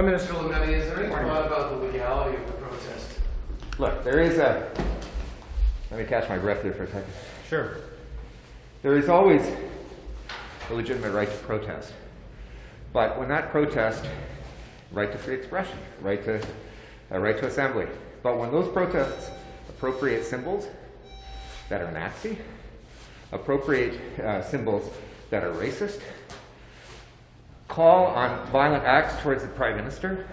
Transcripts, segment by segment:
Minister Lametti, is there any thought about the legality of the protest? Look, there is a... Let me catch my breath here for a second. Sure. There is always a legitimate right to protest. But when that protest, right to free expression, right to assembly, but when those protests appropriate symbols that are Nazi, appropriate symbols that are racist, call on violent acts towards the Prime Minister,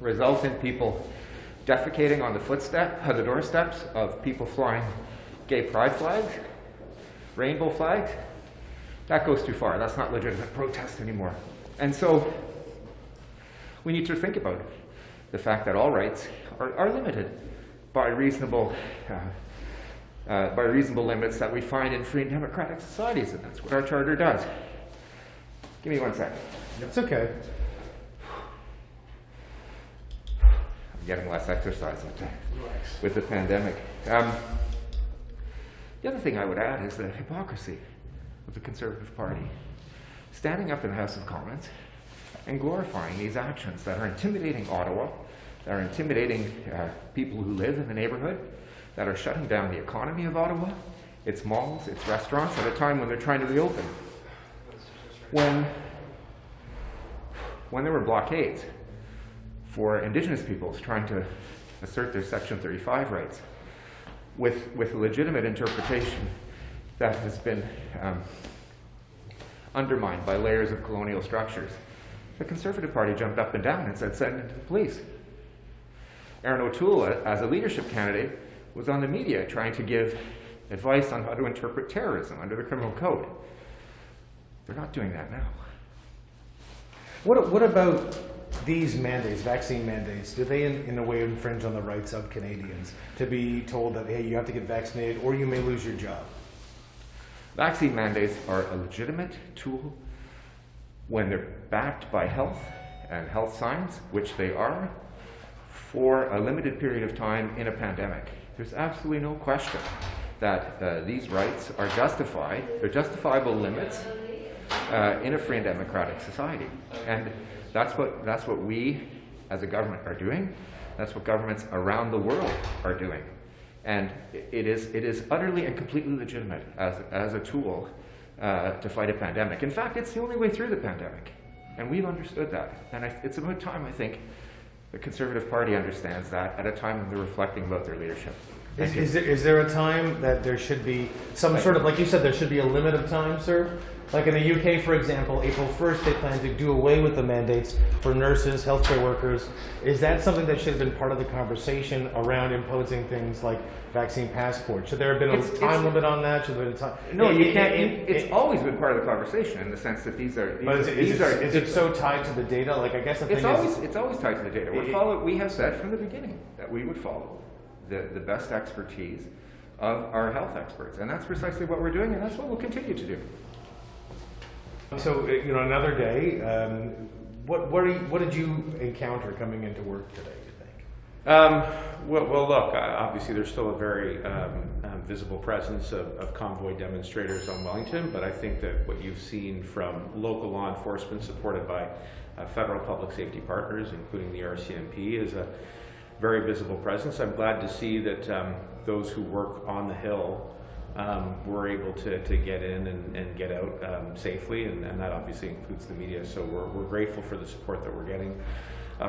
result in people defecating on the doorsteps of people flying gay pride flags, rainbow flags, that goes too far. That's not legitimate protest anymore. And so we need to think about the fact that all rights are limited by reasonable limits that we find in free and democratic societies, and that's what our charter does. Give me 1 second. It's okay. I'm getting less exercise with the pandemic. The other thing I would add is the hypocrisy of the Conservative Party standing up in the House of Commons and glorifying these actions that are intimidating Ottawa, that are intimidating people who live in the neighborhood, that are shutting down the economy of Ottawa, its malls, its restaurants, at a time when they're trying to reopen. When there were blockades for Indigenous peoples trying to assert their Section 35 rights, with a legitimate interpretation that has been undermined by layers of colonial structures, the Conservative Party jumped up and down and said, send it to the police. Erin O'Toole, as a leadership candidate, was on the media trying to give advice on how to interpret terrorism under the criminal code. They're not doing that now. What about these mandates, vaccine mandates? Do they in a way infringe on the rights of Canadians to be told that, hey, you have to get vaccinated or you may lose your job? Vaccine mandates are a legitimate tool when they're backed by health and health science, which they are, for a limited period of time in a pandemic. There's absolutely no question that these rights are justified. They're justifiable limits in a free and democratic society. And that's what we as a government are doing. That's what governments around the world are doing. And it is utterly and completely legitimate as a tool to fight a pandemic. In fact, it's the only way through the pandemic. And we've understood that. And it's about time, I think, the Conservative Party understands that at a time when they're reflecting about their leadership. Is there a time that there should be some sort of, like you said, there should be a limit of time, sir? Like in the UK, for example, April 1st, they plan to do away with the mandates for nurses, healthcare workers. Is that something that should have been part of the conversation around imposing things like vaccine passports? Should there have been a time limit on that? Should there have been a time? No, you can't. It's always been part of the conversation in the sense that these are. Is it so tied to the data? Like, I guess the thing is, it's always tied to the data. We have said from the beginning that we would follow the best expertise of our health experts, and that's precisely what we're doing, and that's what we'll continue to do. So, another day, what did you encounter coming into work today, do you think? Well, look, obviously there's still a very visible presence of convoy demonstrators on Wellington, but I think that what you've seen from local law enforcement supported by federal public safety partners, including the RCMP, is a very visible presence. I'm glad to see that those who work on the Hill were able to get in and get out safely, and that obviously includes the media. So we're grateful for the support that we're getting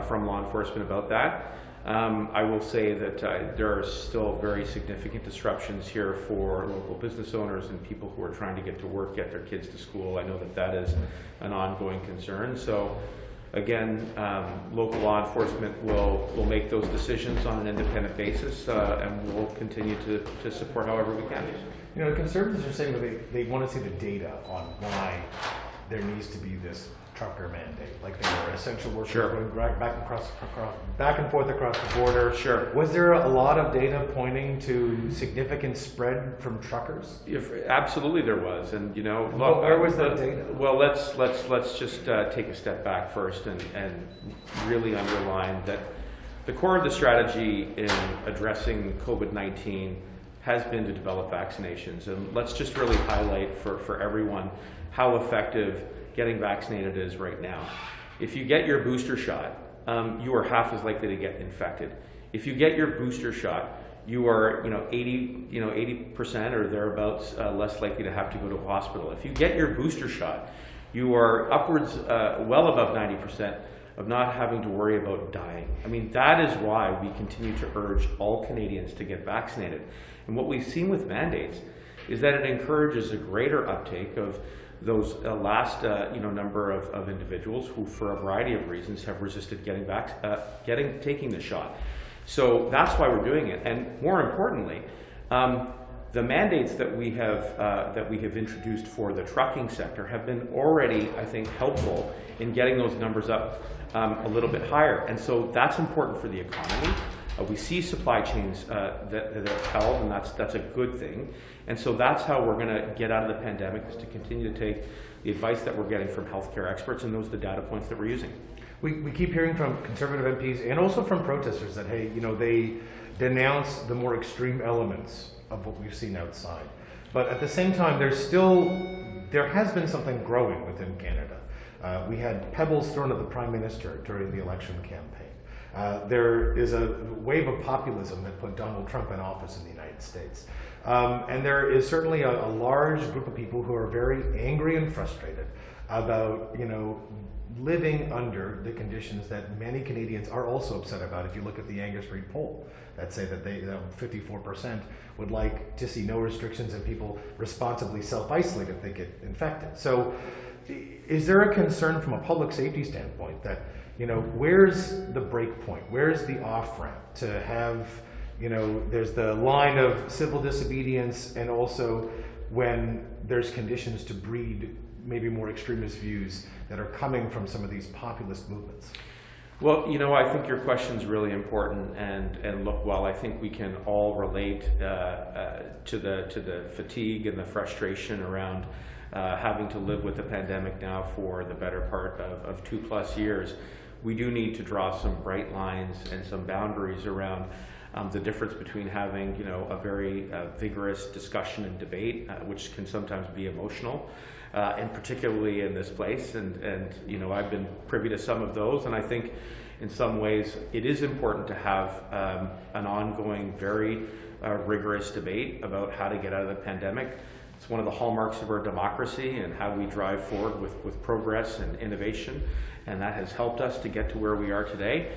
from law enforcement about that. I will say that there are still very significant disruptions here for local business owners and people who are trying to get to work, get their kids to school. I know that is an ongoing concern. So again, local law enforcement will make those decisions on an independent basis, and we'll continue to support however we can. The Conservatives are saying that they want to see the data on why there needs to be this trucker mandate, like there were essential workers going back and forth across the border. Sure. Was there a lot of data pointing to significant spread from truckers? Absolutely, there was, and look, where was that data? Well, let's just take a step back first and really underline that the core of the strategy in addressing COVID-19 has been to develop vaccinations, and let's just really highlight for everyone how effective getting vaccinated is right now. If you get your booster shot, you are half as likely to get infected. If you get your booster shot, you are 80% or thereabouts less likely to have to go to a hospital. If you get your booster shot, you are upwards, well above 90% of not having to worry about dying. I mean, that is why we continue to urge all Canadians to get vaccinated. And what we've seen with mandates is that it encourages a greater uptake of those last number of individuals who, for a variety of reasons, have resisted taking the shot. So that's why we're doing it. And more importantly, the mandates that we have introduced for the trucking sector have been already, I think, helpful in getting those numbers up a little bit higher. And so that's important for the economy. We see supply chains that have held, and that's a good thing. And so that's how we're going to get out of the pandemic, is to continue to take the advice that we're getting from healthcare experts, and those are the data points that we're using. We keep hearing from Conservative MPs and also from protesters that, hey, they denounce the more extreme elements of what we've seen outside. But at the same time, there has been something growing within Canada. We had pebbles thrown at the Prime Minister during the election campaign. There is a wave of populism that put Donald Trump in office in the United States. And there is certainly a large group of people who are very angry and frustrated about, living under the conditions that many Canadians are also upset about. If you look at the Angus Reid poll, that say that 54% would like to see no restrictions and people responsibly self-isolate if they get infected. So is there a concern from a public safety standpoint that, where's the break point? Where's the off-ramp to have, there's the line of civil disobedience, and also when there's conditions to breed maybe more extremist views that are coming from some of these populist movements? Well, I think your question is really important, and look, while I think we can all relate to the fatigue and the frustration around having to live with the pandemic now for the better part of 2+ years, we do need to draw some bright lines and some boundaries around the difference between having a very vigorous discussion and debate, which can sometimes be emotional, and particularly in this place, and I've been privy to some of those, and I think in some ways it is important to have an ongoing, very rigorous debate about how to get out of the pandemic. It's one of the hallmarks of our democracy and how we drive forward with progress and innovation, and that has helped us to get to where we are today.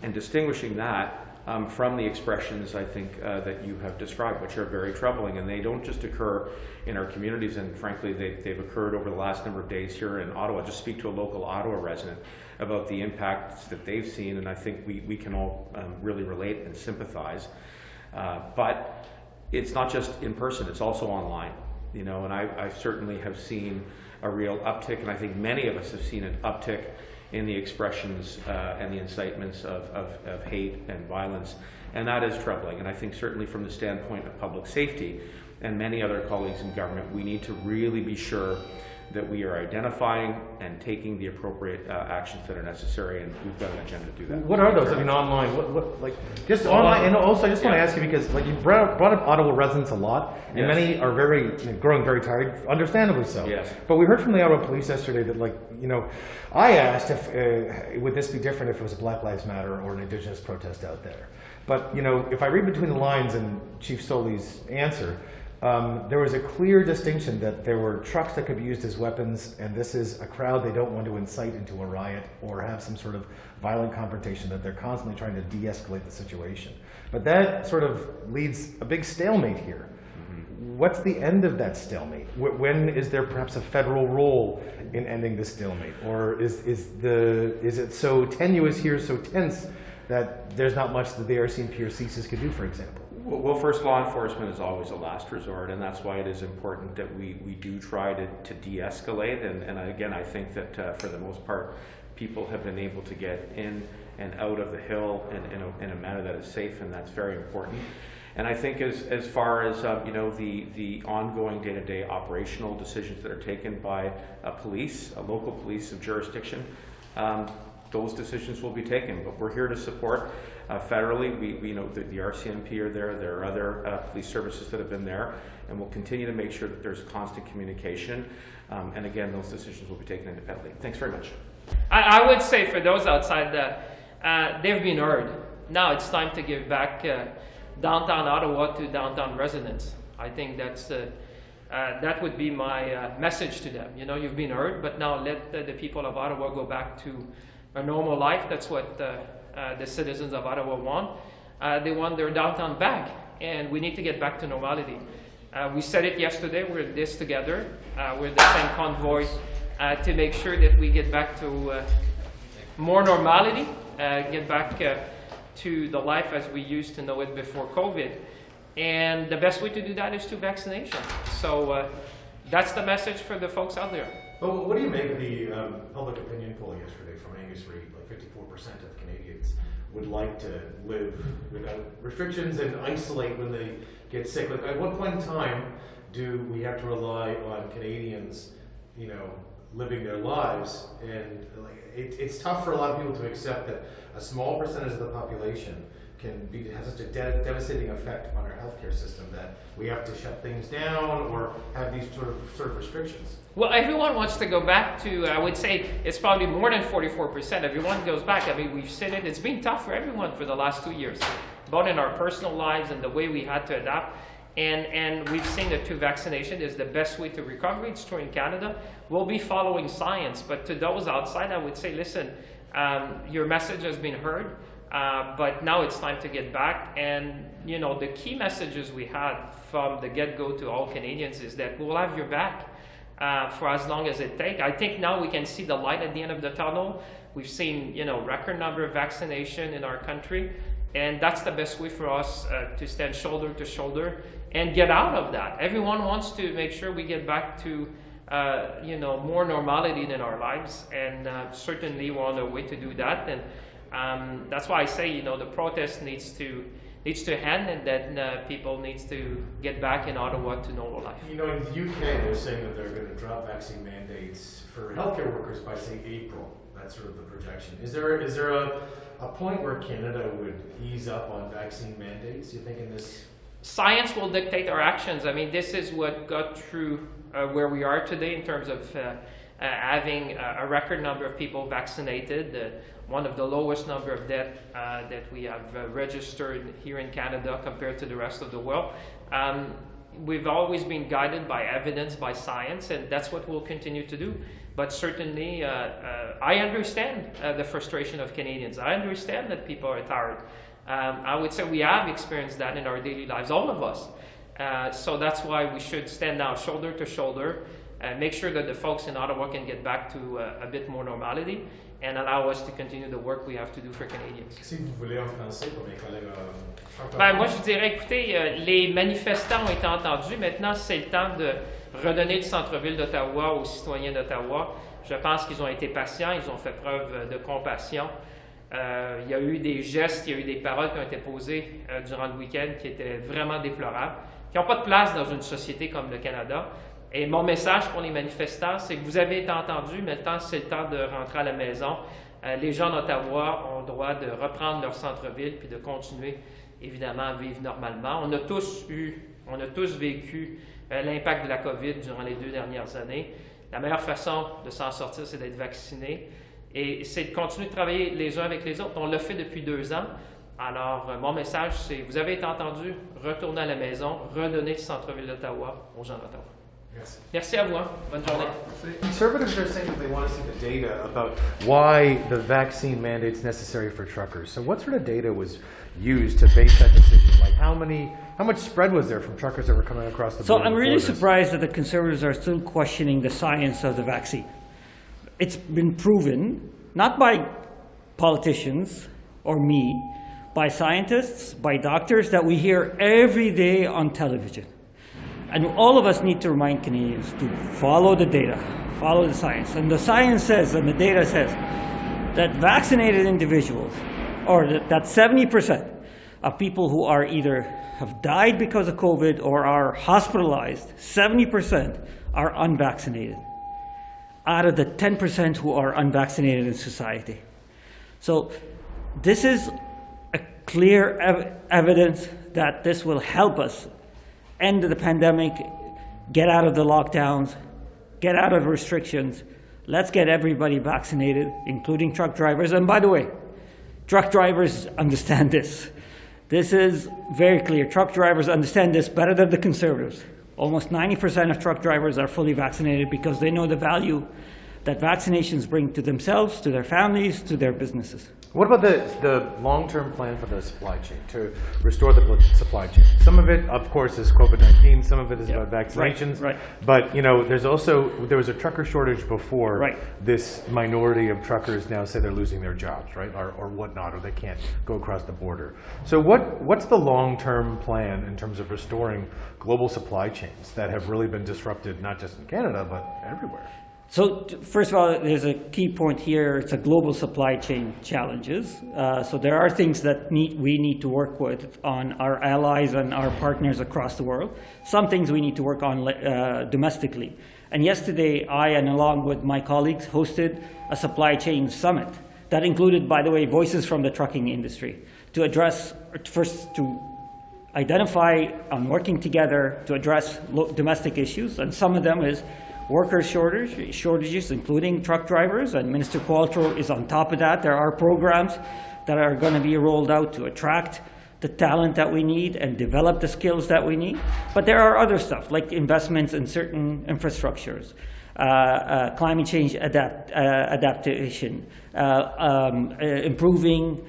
And distinguishing that from the expressions, I think, that you have described, which are very troubling, and they don't just occur in our communities, and frankly, they've occurred over the last number of days here in Ottawa. Just speak to a local Ottawa resident about the impacts that they've seen, and I think we can all really relate and sympathize. But it's not just in person, it's also online, and I certainly have seen a real uptick, and I think many of us have seen an uptick in the expressions and the incitements of hate and violence, and that is troubling. And I think certainly from the standpoint of public safety and many other colleagues in government, we need to really be sure that we are identifying and taking the appropriate actions that are necessary, and we've got an agenda to do that. What are those? I mean, online, just online, and also I just want to ask you, because you brought up Ottawa residents a lot, and Yes. many are growing very tired, understandably so. Yes. But we heard from the Ottawa police yesterday that, I asked if would this be different if it was a Black Lives Matter or an Indigenous protest out there. But if I read between the lines in Chief Stoley's answer, there was a clear distinction that there were trucks that could be used as weapons, and this is a crowd they don't want to incite into a riot or have some sort of violent confrontation, that they're constantly trying to de-escalate the situation. But that sort of leads a big stalemate here. What's the end of that stalemate? When is there perhaps a federal role in ending this stalemate? Or is it so tenuous here, so tense, that there's not much that the RC and PRCs could do, for example? Well, first, law enforcement is always a last resort, and that's why it is important that we do try to de-escalate. And again, I think that for the most part, people have been able to get in and out of the Hill in a manner that is safe, and that's very important. And I think as far as the ongoing day-to-day operational decisions that are taken by police, local police of jurisdiction, those decisions will be taken. But we're here to support federally. We know that the RCMP are there. There are other police services that have been there, and we'll continue to make sure that there's constant communication. And again, those decisions will be taken independently. Thanks very much. I would say for those outside that they've been heard. Now it's time to give back downtown Ottawa to downtown residents. I think that would be my message to them. You know, you've been heard, but now let the people of Ottawa go back to a normal life. That's what the citizens of Ottawa want. They want their downtown back, and we need to get back to normality. We said it yesterday, we're in this together. We're the same convoy to make sure that we get back to more normality, get back to the life as we used to know it before COVID. And the best way to do that is through vaccination. So that's the message for the folks out there. Well, what do you make of the public opinion poll yesterday from Angus Reid? Like 54% of Canadians would like to live without restrictions and isolate when they get sick. Like, at what point in time do we have to rely on Canadians, you know, living their lives? And like, it's tough for a lot of people to accept that a small percentage of the population has such a devastating effect on our healthcare system that we have to shut things down or have these sort of restrictions. Well, everyone wants to go back to, I would say it's probably more than 44%. Everyone goes back. I mean, we've seen it. It's been tough for everyone for the last 2 years, both in our personal lives and the way we had to adapt. And we've seen that through vaccination is the best way to recover. It's true in Canada. We'll be following science. But to those outside, I would say, listen, your message has been heard. But now it's time to get back. And, you know, the key messages we had from the get-go to all Canadians is that we'll have your back for as long as it takes. I think now we can see the light at the end of the tunnel. We've seen, you know, record number of vaccination in our country. And that's the best way for us to stand shoulder to shoulder and get out of that. Everyone wants to make sure we get back to, you know, more normality in our lives. And certainly we're on a way to do that. And that's why I say, you know, the protest needs to end, and that people needs to get back in Ottawa to normal life. You know, in the UK, they're saying that they're going to drop vaccine mandates for healthcare workers by, say, April. That's sort of the projection. Is there a point where Canada would ease up on vaccine mandates, you think, in this? Science will dictate our actions. I mean, this is what got through where we are today in terms of having a record number of people vaccinated, one of the lowest number of deaths that we have registered here in Canada compared to the rest of the world. We've always been guided by evidence, by science, and that's what we'll continue to do. But certainly, I understand the frustration of Canadians. I understand that people are tired. I would say we have experienced that in our daily lives, all of us. So that's why we should stand now shoulder to shoulder, make sure that the folks in Ottawa can get back to a bit more normality and allow us to continue the work we have to do for Canadians. Si vous voulez en français pour mes collègues Moi, je dirais, écoutez, les manifestants ont été entendus. Maintenant, c'est le temps de redonner le centre-ville d'Ottawa aux citoyens d'Ottawa. Je pense qu'ils ont été patients, ils ont fait preuve de compassion. Il y a eu des gestes, il y a eu des paroles qui ont été posées durant le week-end qui étaient vraiment déplorables, qui n'ont pas de place dans une société comme le Canada. Et mon message pour les manifestants, c'est que vous avez été entendus, maintenant c'est le temps de rentrer à la maison. Les gens d'Ottawa ont le droit de reprendre leur centre-ville puis de continuer, évidemment, à vivre normalement. On a tous vécu l'impact de la COVID durant les 2 dernières années. La meilleure façon de s'en sortir, c'est d'être vacciné. Et c'est de continuer de travailler les uns avec les autres. On l'a fait depuis 2 ans. Alors, mon message, c'est vous avez été entendus, retournez à la maison, redonnez le centre-ville d'Ottawa aux gens d'Ottawa. Yes. Merci à vous. Hein. Bonne journée. Conservatives are saying that they want to see the data about why the vaccine mandate's necessary for truckers. So what sort of data was used to base that decision? Like how much spread was there from truckers that were coming across the border? So I'm really surprised that the Conservatives are still questioning the science of the vaccine. It's been proven, not by politicians or me, by scientists, by doctors that we hear every day on television. And all of us need to remind Canadians to follow the data, follow the science. And the science says, and the data says, that vaccinated individuals, or that 70% of people who are either have died because of COVID or are hospitalized, 70% are unvaccinated out of the 10% who are unvaccinated in society. So this is a clear evidence that this will help us end the pandemic, get out of the lockdowns, get out of restrictions, let's get everybody vaccinated, including truck drivers. And by the way, truck drivers understand this. This is very clear. Truck drivers understand this better than the Conservatives. Almost 90% of truck drivers are fully vaccinated because they know the value that vaccinations bring to themselves, to their families, to their businesses. What about the long-term plan for the supply chain, to restore the supply chain? Some of it, of course, is COVID-19. Some of it is about vaccinations. Right. But, there was a trucker shortage before. Right. This minority of truckers now say they're losing their jobs, right, or whatnot, or they can't go across the border. So what's the long-term plan in terms of restoring global supply chains that have really been disrupted, not just in Canada, but everywhere? So first of all, there's a key point here. It's a global supply chain challenges. So there are things that we need to work with on our allies and our partners across the world. Some things we need to work on domestically. And yesterday, I, and along with my colleagues, hosted a supply chain summit that included, by the way, voices from the trucking industry to address, first to identify and working together to address domestic issues. And some of them is worker shortages, including truck drivers, and Minister Qualtrough is on top of that. There are programs that are going to be rolled out to attract the talent that we need and develop the skills that we need. But there are other stuff, like investments in certain infrastructures, climate change adaptation, improving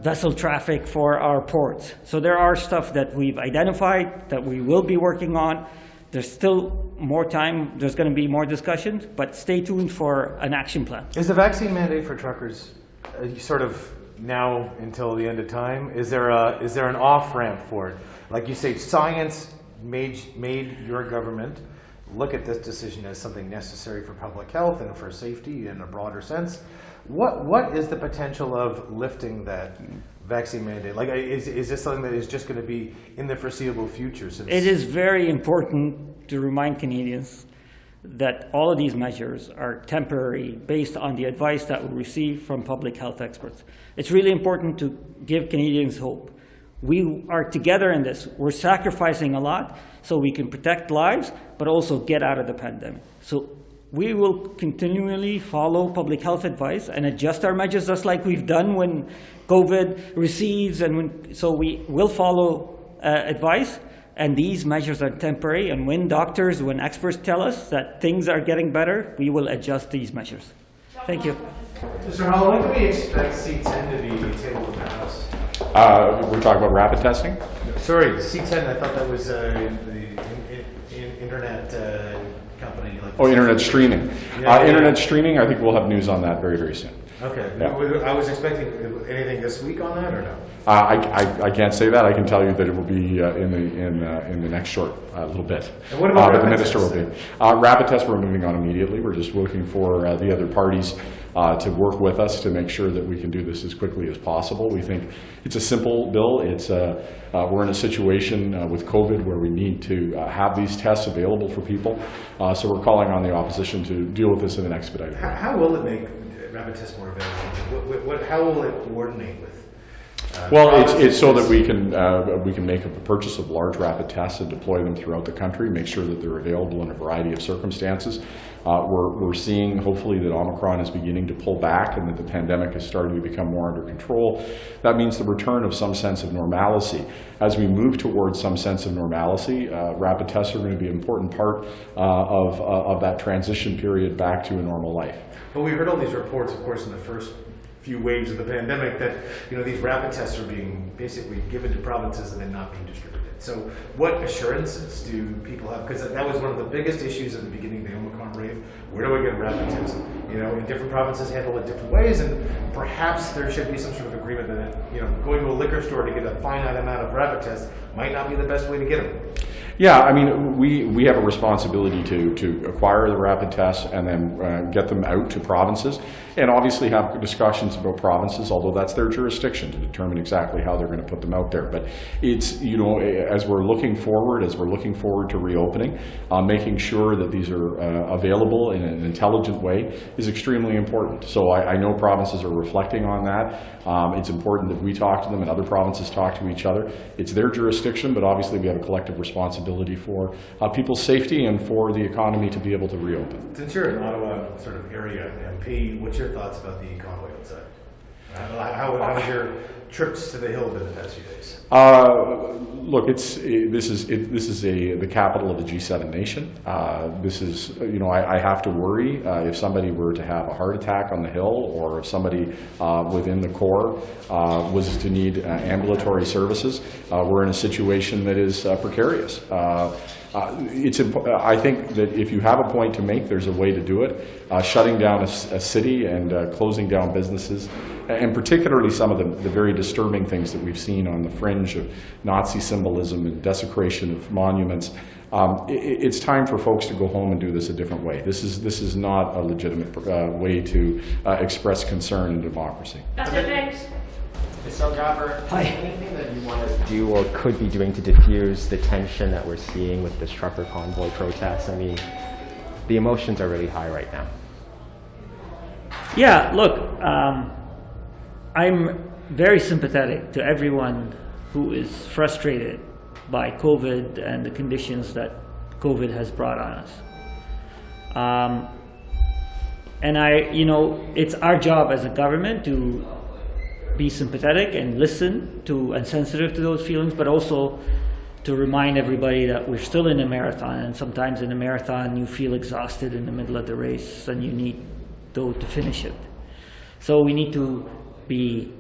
vessel traffic for our ports. So there are stuff that we've identified that we will be working on. There's still more time, there's going to be more discussions, but stay tuned for an action plan. Is the vaccine mandate for truckers sort of now until the end of time? Is there an off-ramp for it? Like you say, science made your government look at this decision as something necessary for public health and for safety in a broader sense. What is the potential of lifting that vaccine mandate? Like, is this something that is just going to be in the foreseeable future? Since it is very important to remind Canadians that all of these measures are temporary based on the advice that we receive from public health experts. It's really important to give Canadians hope. We are together in this. We're sacrificing a lot so we can protect lives, but also get out of the pandemic. So we will continually follow public health advice and adjust our measures just like we've done when COVID recedes. So we will follow advice, and these measures are temporary. And when experts tell us that things are getting better, we will adjust these measures. Thank you. Mr. Hall, when can we expect C10 to be tabled in the House? We're talking about rapid testing? Sorry, C10, I thought that was the internet company. Like Internet streaming. Yeah. Internet streaming, I think we'll have news on that very, very soon. Okay. Yeah. I was expecting anything this week on that, or no? I can't say that. I can tell you that it will be in the next short little bit. And what about the rapid minister tests? will be. Rapid tests we're moving on immediately. We're just looking for the other parties to work with us to make sure that we can do this as quickly as possible. We think it's a simple bill. It's we're in a situation with COVID where we need to have these tests available for people. So we're calling on the opposition to deal with this in an expedited way. How will it make rapid tests more available? How will it coordinate with? Well, it's so that we can make a purchase of large rapid tests and deploy them throughout the country, make sure that they're available in a variety of circumstances. We're seeing, hopefully, that Omicron is beginning to pull back and that the pandemic is starting to become more under control. That means the return of some sense of normalcy. As we move towards some sense of normalcy, rapid tests are going to be an important part of that transition period back to a normal life. Well, we heard all these reports, of course, in the first few waves of the pandemic that these rapid tests are being basically given to provinces and then not being distributed. So what assurances do people have? Because that was one of the biggest issues at the beginning of the Omicron wave. Where do I get a rapid test? And different provinces handle it different ways, and perhaps there should be some sort of agreement that going to a liquor store to get a finite amount of rapid tests might not be the best way to get them. Yeah, I mean, we have a responsibility to acquire the rapid tests and then get them out to provinces. and obviously have discussions about provinces, although that's their jurisdiction to determine exactly how they're going to put them out there. But it's, you know, as we're looking forward to reopening, making sure that these are available in an intelligent way is extremely important. So I know provinces are reflecting on that. It's important that we talk to them and other provinces talk to each other. It's their jurisdiction, but obviously we have a collective responsibility for people's safety and for the economy to be able to reopen. Since you're an Ottawa sort of area MP, what's your thoughts about the convoy outside? How was your trips to the Hill been the past few days? Look, this is the capital of the G7 nation. This is, you know, I have to worry if somebody were to have a heart attack on the Hill, or if somebody within the Corps was to need ambulatory services. We're in a situation that is precarious. I think that if you have a point to make, there's a way to do it. Shutting down a city and closing down businesses, and particularly some of the very disturbing things that we've seen on the fringe of Nazi symbolism and desecration of monuments. It's time for folks to go home and do this a different way. This is not a legitimate way to express concern in democracy. That's it, thanks. Mr. Gabber, Hi. anything that you want to do or could be doing to diffuse the tension that we're seeing with this trucker convoy protests? I mean, the emotions are really high right now. Yeah, look, I'm very sympathetic to everyone who is frustrated by COVID and the conditions that COVID has brought on us. And you know, it's our job as a government to be sympathetic and listen to and sensitive to those feelings, but also to remind everybody that we're still in a marathon, and sometimes in a marathon you feel exhausted in the middle of the race and you need though to finish it. So we need to be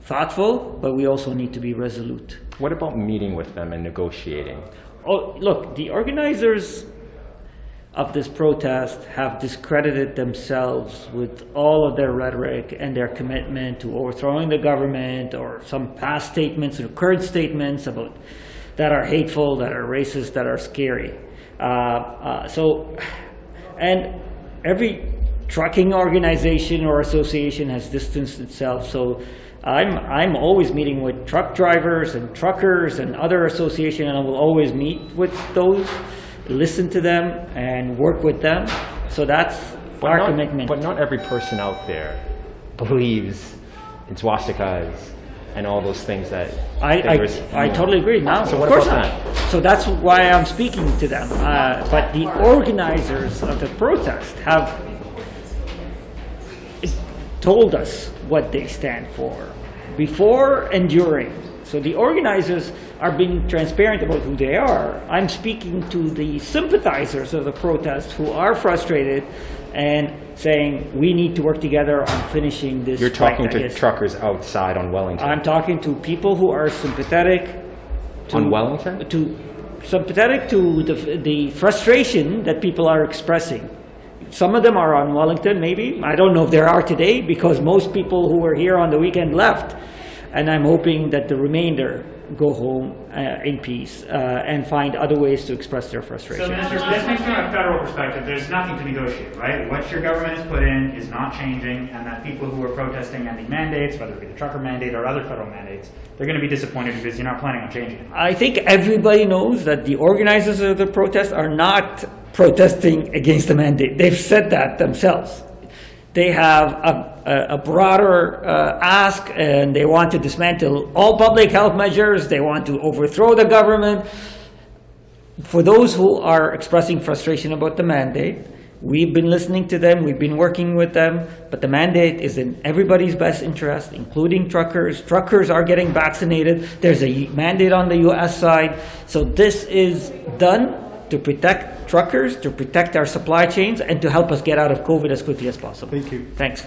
thoughtful, but we also need to be resolute. What about meeting with them and negotiating? Oh, look, the organizers of this protest have discredited themselves with all of their rhetoric and their commitment to overthrowing the government, or some past statements or current statements about that are hateful, that are racist, that are scary. And every trucking organization or association has distanced itself. So I'm always meeting with truck drivers and truckers and other associations, and I will always meet with those, listen to them and work with them. So that's our commitment. But not every person out there believes in swastikas and all those things that I totally agree. Now, So of what course about not. that? So that's why I'm speaking to them. But the organizers of the protest have told us what they stand for, before and during. So the organizers are being transparent about who they are. I'm speaking to the sympathizers of the protest who are frustrated and saying we need to work together on finishing this. You're talking fight to truckers outside on Wellington. I'm talking to people who are sympathetic to On Wellington? Sympathetic to the frustration that people are expressing. Some of them are on Wellington, maybe. I don't know if there are today, because most people who were here on the weekend left. And I'm hoping that the remainder go home in peace and find other ways to express their frustration. So, Minister, this means from a federal perspective, there's nothing to negotiate, right? What your government has put in is not changing, and that people who are protesting ending mandates, whether it be the trucker mandate or other federal mandates, they're going to be disappointed because you're not planning on changing it. I think everybody knows that the organizers of the protest are not protesting against the mandate. They've said that themselves. They have a broader ask, and they want to dismantle all public health measures. They want to overthrow the government. For those who are expressing frustration about the mandate, we've been listening to them, we've been working with them, but the mandate is in everybody's best interest, including truckers. Truckers are getting vaccinated. There's a mandate on the US side. So this is done to protect truckers, to protect our supply chains, and to help us get out of COVID as quickly as possible. Thank you. Thanks.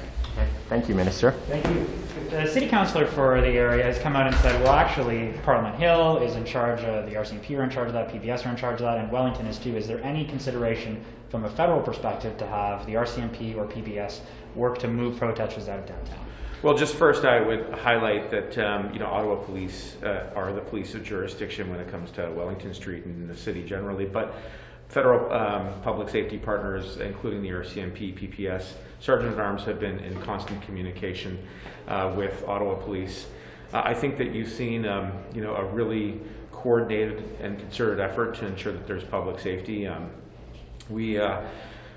Thank you, Minister. Thank you. The city councillor for the area has come out and said, well, actually, Parliament Hill is in charge, the RCMP are in charge of that, PBS are in charge of that, and Wellington is too. Is there any consideration from a federal perspective to have the RCMP or PBS work to move protesters out of downtown? Well, just first, I would highlight that Ottawa police are the police of jurisdiction when it comes to Wellington Street and the city generally. But federal public safety partners, including the RCMP, PPS, Sergeant-at-Arms have been in constant communication with Ottawa Police. I think that you've seen you know, a really coordinated and concerted effort to ensure that there's public safety.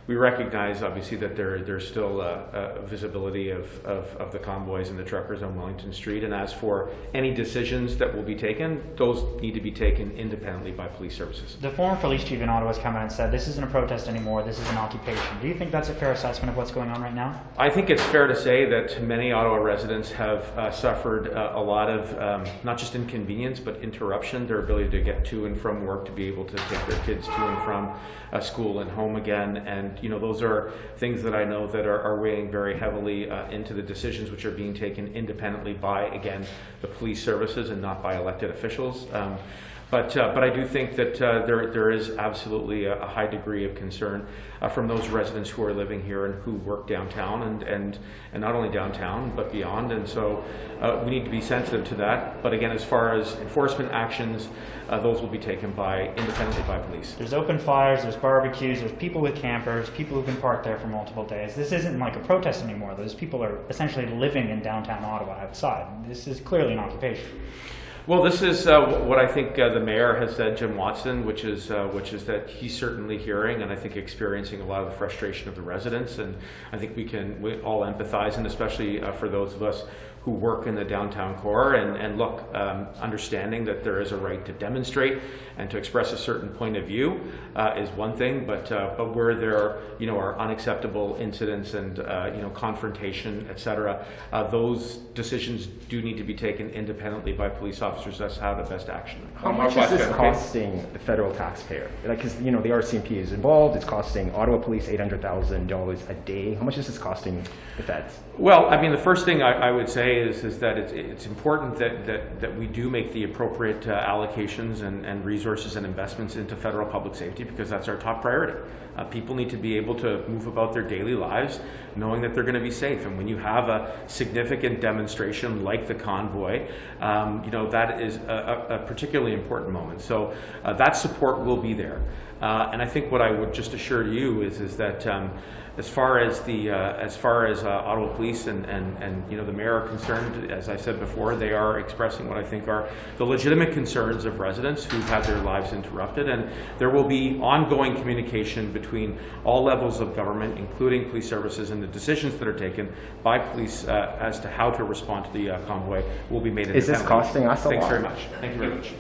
We recognize, obviously, that there's still a visibility of the convoys and the truckers on Wellington Street. And as for any decisions that will be taken, those need to be taken independently by police services. The former police chief in Ottawa has come out and said this isn't a protest anymore, this is an occupation. Do you think that's a fair assessment of what's going on right now? I think it's fair to say that many Ottawa residents have suffered a lot of not just inconvenience, but interruption, their ability to get to and from work, to be able to take their kids to and from school and home again. And you know, those are things that I know that are weighing very heavily into the decisions which are being taken independently by, again, the police services and not by elected officials. But I do think that there is absolutely a high degree of concern from those residents who are living here and who work downtown and not only downtown but beyond. And so we need to be sensitive to that. But again, as far as enforcement actions, those will be taken independently by police. There's open fires, there's barbecues, there's people with campers, people who've been parked there for multiple days. This isn't like a protest anymore. Those people are essentially living in downtown Ottawa outside. This is clearly an occupation. Well, this is what I think the mayor has said, Jim Watson, which is that he's certainly hearing and I think experiencing a lot of the frustration of the residents, and I think we all empathize, and especially for those of us who work in the downtown core and look, understanding that there is a right to demonstrate and to express a certain point of view is one thing, but where there are unacceptable incidents and confrontation, etc., those decisions do need to be taken independently by police officers as how to best action. How much is this costing the federal taxpayer? Like, because the RCMP is involved, it's costing Ottawa Police $800,000 a day. How much is this costing the feds? Well, I mean, the first thing I would say is that it's important that we do make the appropriate allocations and resources and investments into federal public safety, because that's our top priority. People need to be able to move about their daily lives knowing that they're going to be safe. And when you have a significant demonstration like the convoy, that is a particularly important moment. So that support will be there. And I think what I would just assure you is that as far as Ottawa Police and the mayor are concerned, as I said before, they are expressing what I think are the legitimate concerns of residents who've had their lives interrupted, and there will be ongoing communication between all levels of government, including police services, and the decisions that are taken by police as to how to respond to the convoy will be made independently. Is this costing us a lot? Thanks very much. Thank you very much.